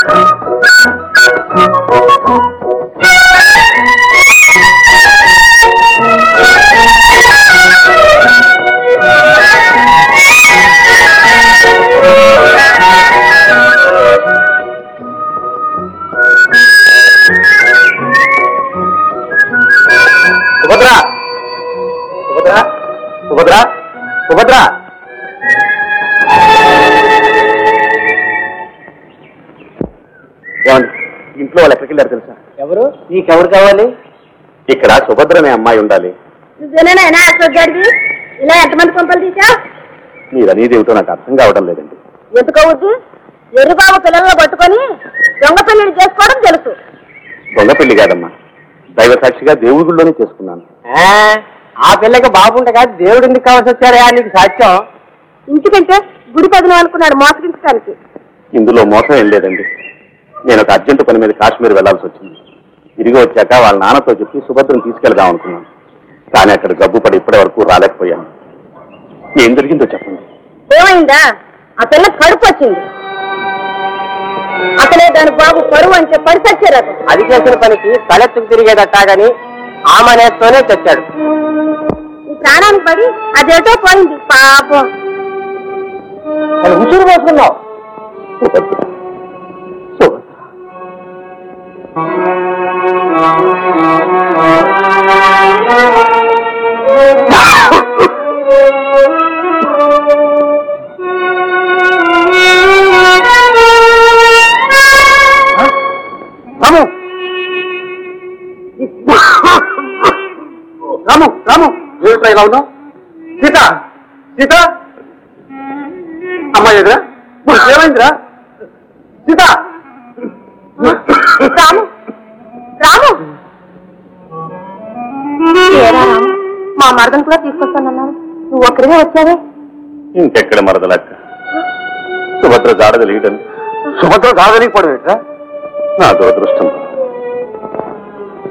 సుభద్ర సుభద్ర సుభద్ర సుభద్ర ఇంట్లో వాళ్ళు ఎక్కడికి వెళ్ళారు తెలుసా? ఎవరు? నీకెవరు కావాలి? ఇక్కడ సుభద్ర అనే అమ్మాయి ఉండాలి. ఇలా ఎంతమంది కొంపలు తీసా? మీరు అనేది ఏమిటో నాకు అర్థం కావడం లేదండి. ఎందుకవుద్ది? ఎరుబాబు పిల్లల్లో పట్టుకొని దొంగ పెళ్లిని చేసుకోవడం తెలుసు. దొంగ పెళ్లి కాదమ్మా, దైవ సాక్షిగా దేవుడి గుడిలోనే చేసుకున్నాను. ఆ పిల్లకి బాగుండగా దేవుడు ఎందుకు కావాల్సి వచ్చారా నీకు సాక్ష్యం? ఇంటికంటే గుడి పదనం అనుకున్నాడు మోసగించడానికి. ఇందులో మోసం ఏం లేదండి. నేను ఒక అర్జెంటు పని మీద కాశ్మీర్ వెళ్లాల్సి వచ్చింది. తిరిగి వచ్చాక వాళ్ళ నాన్నతో చెప్పి సుభద్రను తీసుకెళ్దాం అనుకున్నాను. కానీ అక్కడ గబ్బు పడి ఇప్పటి వరకు రాలేకపోయాను. ఏం జరిగిందో చెప్పండి. ఏమైందా? ఆ పిల్ల కడుపు వచ్చింది. అసలే దాని బాబు పరువు అంటే పడి చచ్చారు. అది చేసిన పనికి తలెత్తుకు తిరిగేదట్టాగని ఆమె నేస్తూనే తెచ్చాడు. ఈ ప్రాణానికి పడి అదేటో పోయింది పాపం. ఉసురు పోసుకున్నావు. రాము రాము ఏమిట్రా ఇలా ఉన్నావు? సీత సీత అమ్మాయి ఎదురా ఏమైందిరా? సీత రాము రాము మా మరదను కూడా తీసుకొస్తానన్నారు. నువ్వు ఒక్కరిగా వచ్చావే. ఇంకెక్కడ మరదలక్క? సుభద్ర జాడగలిగిటని. సుభద్ర జాడగలిగిపోవడం నా దురదృష్టం.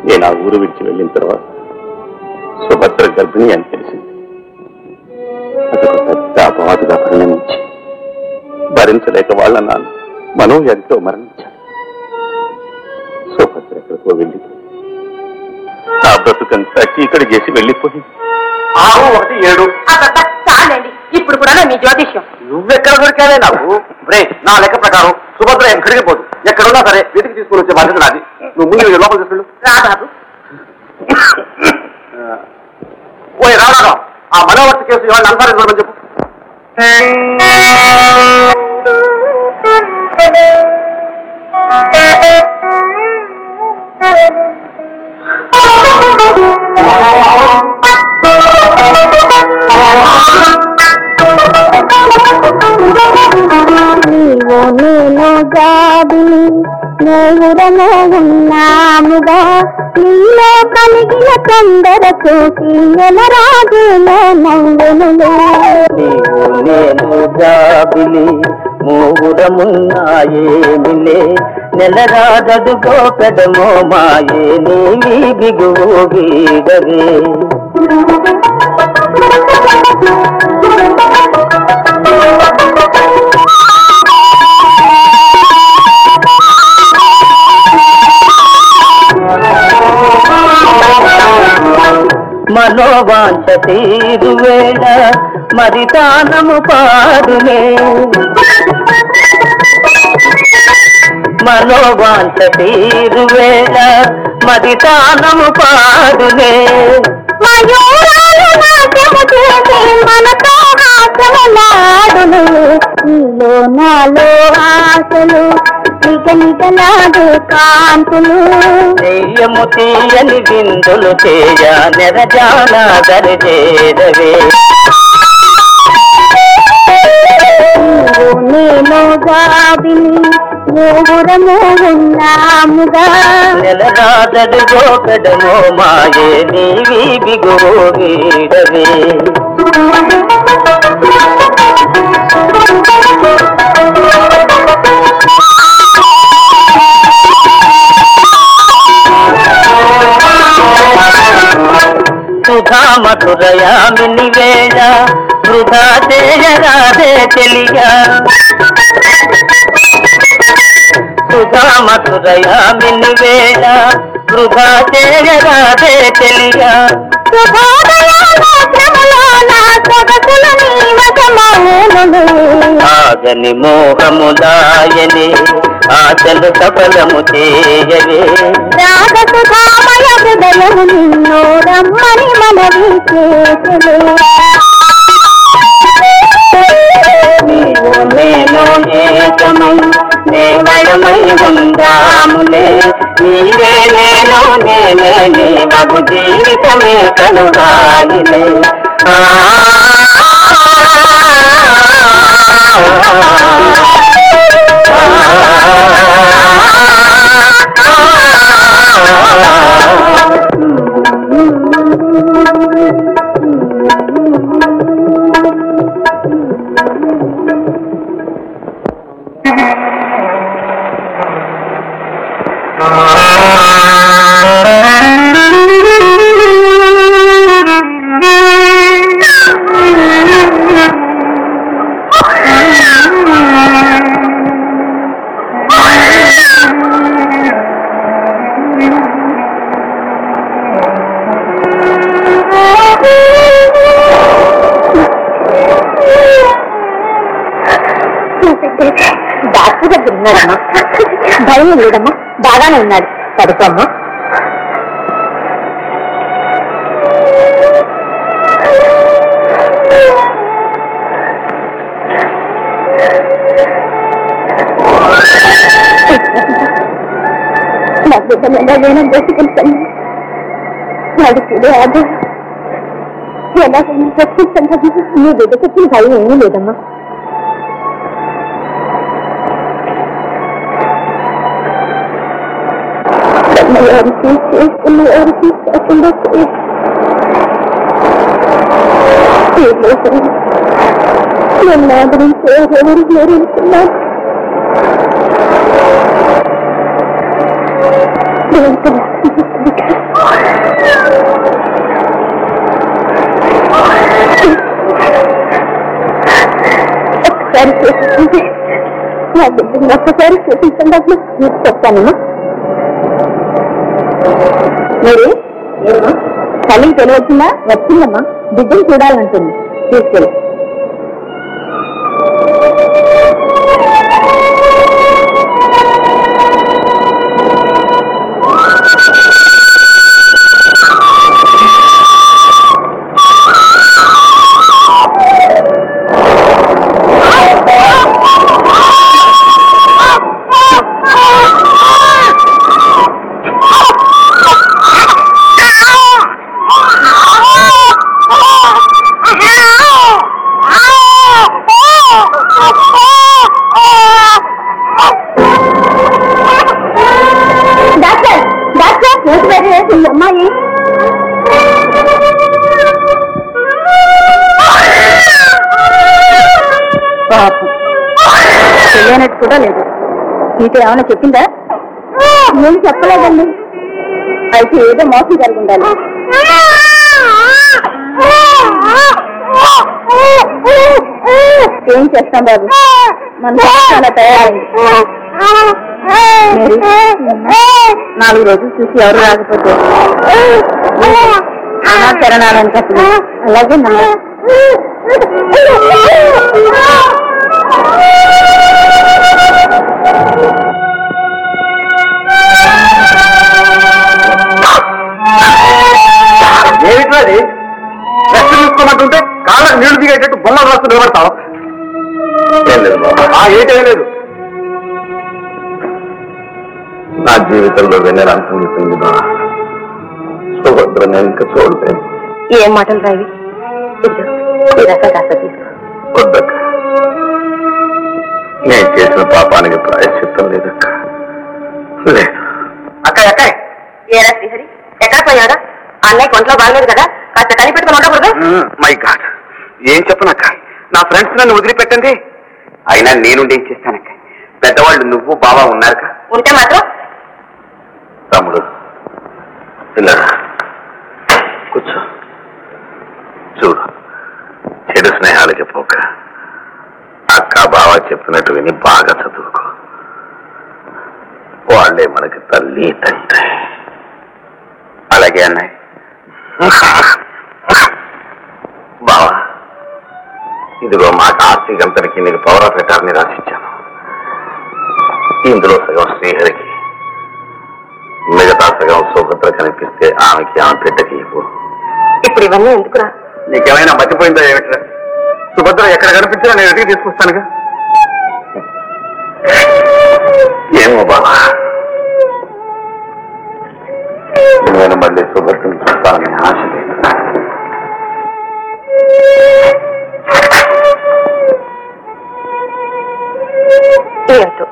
నేను ఆ ఊరు విడిచి వెళ్ళిన తర్వాత సుభద్ర గర్భిణి అని తెలిసింది. అదొక పెద్ద అపవాదుగా పరిణమించి భరించలేక వాళ్ళ నాన్న మనోవ్యాధితో మరణించాడు. సుభద్ర ఎక్కడికో వెళ్ళి ఆ బ్రతుకంతా చీకటి చేసి వెళ్ళిపోయింది. 617 చాలండి. ఇప్పుడు కూడా మీ జ్యోతిష్యం. నువ్వెక్కడ దొరికావే నాకు? నా లెక్క ప్రకారం సుభద్ర ఎక్కడికి పోదు. ఎక్కడున్నా సరే వెతికి తీసుకుని వచ్చే బాధ్యత నాది. నువ్వు ముందు లోపల తీసుకెళ్ళు. రాబాబు ఓయ్ రాడా, ఆ మనోవర్తి కేసు ఇవాళ అనుసరించమని చెప్పు. నేను జాబిని నేరురలో ఉన్నాముగా నీలో కలిగిన తొందర చూసి నెలరాజులో నవ్వునులే. నేను జాబిలి మూగురమున్నాయేమిలే నెలరాజదుగో పెదమో మాయే నీవి బిగువు వీడవే. మనోవాంఛ తీరు వేళ మరి తానము పాడునే. మనోవాంఛ తీరు వేళ మరి తానము పాడునే. మనతో ఆశలాడును నీలో నాలో ఆశలు నిగ నిగలాడు కాంతులు. నెయ్యము తీయని బిందులు చేయ నెరజానా దరిచేరవే. నేను జాబిని మూగురము ఉన్నాముగా నెలరాజడు గోపెడమో మాయే నీవి బిగువు వీడవే. సుధా మధురయామిని వేళ వృధా చేయరాదే తెలియ. సుధా మధురయామిని వేళ వృధా చేయరాదే తెలియా ఆగని మోహముదాయని ఆశలు సఫలము చేయవే రాగసుధామయ హృదయము నిన్నో రమ్మని మనవి చేసెను నీవు నేను ఏకమై దేవయమై ఉందాములే నీవే నేను నేనే నీ మగు జీవితమే కనుగాలిలే డాక్టర్ దగ్గర ఉన్నాడమ్మా. భయం లేదమ్మా, బాగానే ఉన్నాడు. పడుకోమ్మా. నా బిడ్డను ఎలాగైనా దోచుకుంటాను. వాడికి అదే ఎలాగైనా దోచుకుంటాను. నీ బిడ్డకి భయం ఏమీ లేదమ్మా. ఎవరికి చేసుకున్న ఎవరికి కాకుండా నేను నా గురించి ఎవరు లేరనుకున్నాను. ఒక్కసారి చూపించండి, నా బిడ్డని ఒక్కసారి చూపించండి. అట్లా మీకు చెప్తానమ్మా. మరి తల్లికి తెలియవచ్చిందా? వచ్చిందమ్మా. బిడ్డను చూడాలంటుంది. తీసుకెళ్ళి అమ్మాయి. పాపం తెలియనట్టు కూడా లేదు. నీకు ఏమైనా చెప్పిందా? నేను చెప్పలేదండి. అయితే ఏదో మోసం జరిగి ఉండాలి. ఏం చేస్తాం బాబు, మన చాలా తయారైంది. 4 రోజులు చూసి ఎవరు రాకపోతే శరణాలని చెప్పదు. అలాగే ఏమిటి రెస్ట్ తీసుకోమంటుంటే కాళ్ళకు నీళ్లు దిగేటట్టు బొమ్మలు రాస్తూ నిలబడతావు. ఏటేం లేదు. నా జీవితంలో వెన్నెల అనుభవిస్తుంది సుభద్ర. నేను ఇంకా చూడలేను. ఏం మాటలు రావి. వద్దక్క, నేను చేసిన పాపానికి ప్రాయశ్చిత్తం లేదక్క. లేదు అక్క. అక్క ఏరా శ్రీహరి, ఎక్కడ పోయాడా? అన్నయ్య కొంట్లో బాగలేదు కదా, కాస్త కనిపెట్టుకుని ఉండకూడదు. మై గాడ్, ఏం చెప్పనక్క. నా ఫ్రెండ్స్ నన్ను వదిలిపెట్టండి. అయినా నేనుండి ఏం చేస్తానక్క? పెద్దవాళ్ళు నువ్వు బాబా ఉన్నారుగా. ఉంటే మాత్రం తమ్ముడు ఇలా కూర్చో. చూడు, చెడు స్నేహాలకి పోక అక్క బావ చెప్పినట్టు విని బాగా చదువుకో. వాళ్లే మనకి తల్లి తండ్రి. అలాగే అన్నయ్య. బావా, ఇదిగో మాట ఆస్తి గంతనికి నీకు పవర్ ఆఫ్ అటార్నీ రాసిచ్చాను. ఇందులో సగం శ్రీహరికి, మిగతా సగం సుభద్ర కనిపిస్తే ఆమెకి, ఆమె బిడ్డకి ఇవ్వు. ఇప్పుడు ఇవన్నీ ఎందుకురా? నీకేమైనా మర్చిపోయిందా ఏమిట్రా? సుభద్ర ఎక్కడ కనిపించినా నేను ఎదిగి తీసుకొస్తానుగా. ఏమో బాబా, నేను మళ్ళీ సుభద్రను చూస్తానని ఆశ లేదు. ఏంటో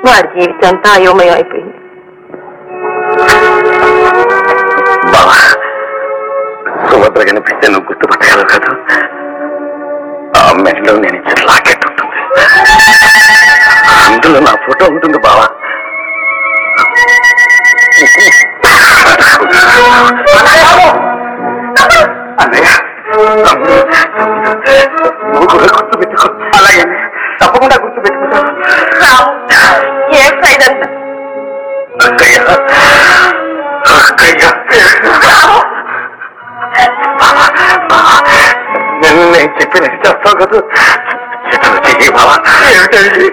వాడి జీవితం అంతా అయోమయం అయిపోయింది. బాబా, సుభద్ర కనిపిస్తే నువ్వు గుర్తుపట్టగలవు కదా. ఆ మెడలో నేను ఇచ్చిన లాకెట్ ఉంటుంది, అందులో నా ఫోటో ఉంటుంది బావా. అన్నయ్య, నువ్వు కూడా గుర్తు పెట్టుకో. అలాగే తప్పకుండా గుర్తు పెట్టుకుంటాను. ఏం ఇదంతా? అక్కయ్య, అక్కయ్య, నేను చెప్పినట్టు చేస్తావు కదా. చెయ్యి బావా. ఏమిటండి?